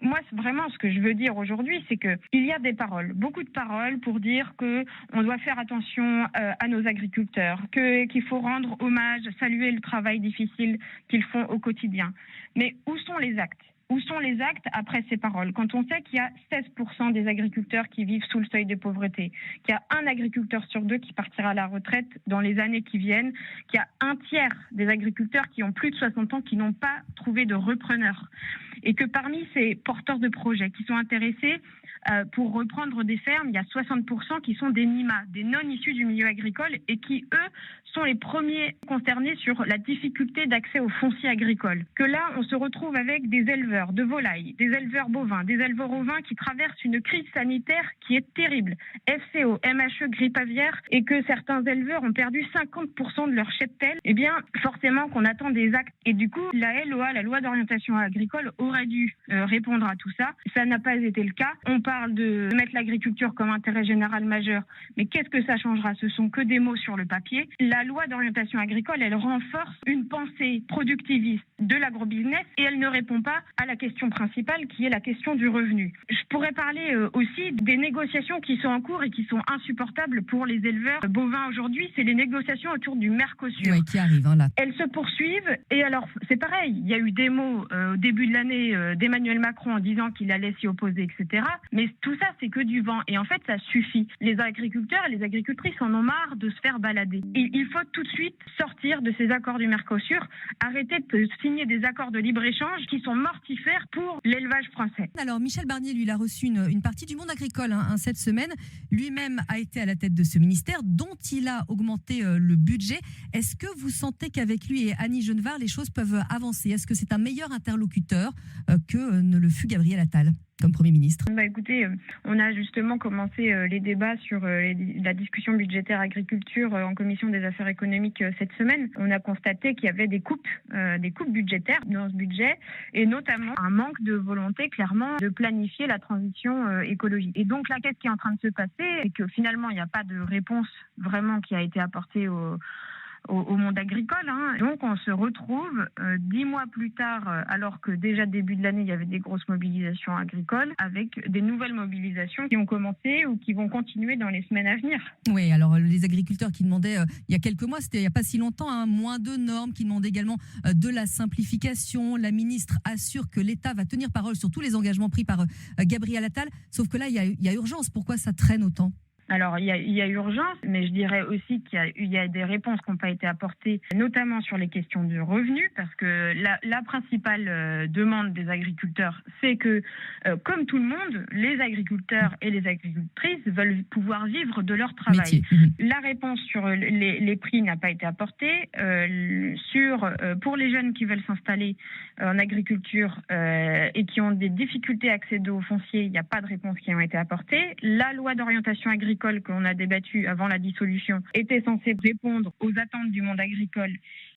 Moi, vraiment, ce que je veux dire aujourd'hui, c'est que il y a des paroles, beaucoup de paroles pour dire que on doit faire attention à nos agriculteurs, qu'il faut rendre hommage, saluer le travail difficile qu'ils font au quotidien. Mais où sont les actes ? Où sont les actes après ces paroles? Quand on sait qu'il y a 16% des agriculteurs qui vivent sous le seuil de pauvreté, qu'il y a un agriculteur sur deux qui partira à la retraite dans les années qui viennent, qu'il y a un tiers des agriculteurs qui ont plus de 60 ans qui n'ont pas trouvé de repreneur, et que parmi ces porteurs de projets qui sont intéressés pour reprendre des fermes, il y a 60% qui sont des NIMA, des non issus du milieu agricole, et qui, eux, sont les premiers concernés sur la difficulté d'accès au foncier agricole. Que là, on se retrouve avec des éleveurs de volailles, des éleveurs bovins, des éleveurs ovins qui traversent une crise sanitaire qui est terrible. FCO, MHE, grippe aviaire, et que certains éleveurs ont perdu 50% de leur cheptel. Eh bien, forcément qu'on attend des actes. Et du coup, la LOA, la loi d'orientation agricole, aurait dû répondre à tout ça. Ça n'a pas été le cas. On parle de mettre l'agriculture comme intérêt général majeur, mais qu'est-ce que ça changera? Ce sont que des mots sur le papier. La loi d'orientation agricole, elle renforce une pensée productiviste de l'agrobusiness et elle ne répond pas à la question principale qui est la question du revenu. Je pourrais parler aussi des négociations qui sont en cours et qui sont insupportables pour les éleveurs bovins aujourd'hui. C'est les négociations autour du Mercosur. Oui, qui arrivent là. Elles se poursuivent et alors c'est pareil, il y a eu des mots au début de l'année d'Emmanuel Macron en disant qu'il allait s'y opposer, etc. Mais tout ça, c'est que du vent. Et en fait, ça suffit. Les agriculteurs et les agricultrices en ont marre de se faire balader. Et il faut tout de suite sortir de ces accords du Mercosur, arrêter de signer des accords de libre-échange qui sont mortifères pour l'élevage français. Alors, Michel Barnier, lui, il a reçu une partie du monde agricole cette semaine. Lui-même a été à la tête de ce ministère dont il a augmenté le budget. Est-ce que vous sentez qu'avec lui et Annie Genevard, les choses peuvent avancer? Est-ce que c'est un meilleur interlocuteur que ne le fut Gabriel Attal comme Premier ministre? Écoutez, on a justement commencé les débats sur la discussion budgétaire agriculture en commission des affaires économiques cette semaine. On a constaté qu'il y avait des coupes budgétaires dans ce budget et notamment un manque de volonté clairement de planifier la transition écologique. Et donc là, qu'est-ce qui est en train de se passer? C'est que finalement, il n'y a pas de réponse vraiment qui a été apportée au monde agricole. Donc on se retrouve 10 mois plus tard, alors que déjà début de l'année, il y avait des grosses mobilisations agricoles, avec des nouvelles mobilisations qui ont commencé ou qui vont continuer dans les semaines à venir. Oui, alors les agriculteurs qui demandaient, il y a quelques mois, c'était il n'y a pas si longtemps, moins de normes, qui demandaient également de la simplification. La ministre assure que l'État va tenir parole sur tous les engagements pris par Gabriel Attal, sauf que là, il y a urgence. Pourquoi ça traîne autant ? Alors, il y a urgence, mais je dirais aussi qu'il y a des réponses qui n'ont pas été apportées, notamment sur les questions de revenus, parce que la principale demande des agriculteurs, c'est que, comme tout le monde, les agriculteurs et les agricultrices veulent pouvoir vivre de leur travail. La réponse sur les prix n'a pas été apportée. Pour les jeunes qui veulent s'installer en agriculture et qui ont des difficultés à accéder au foncier, il n'y a pas de réponse qui ont été apportées. La loi d'orientation agricole qu'on a débattu avant la dissolution était censée répondre aux attentes du monde agricole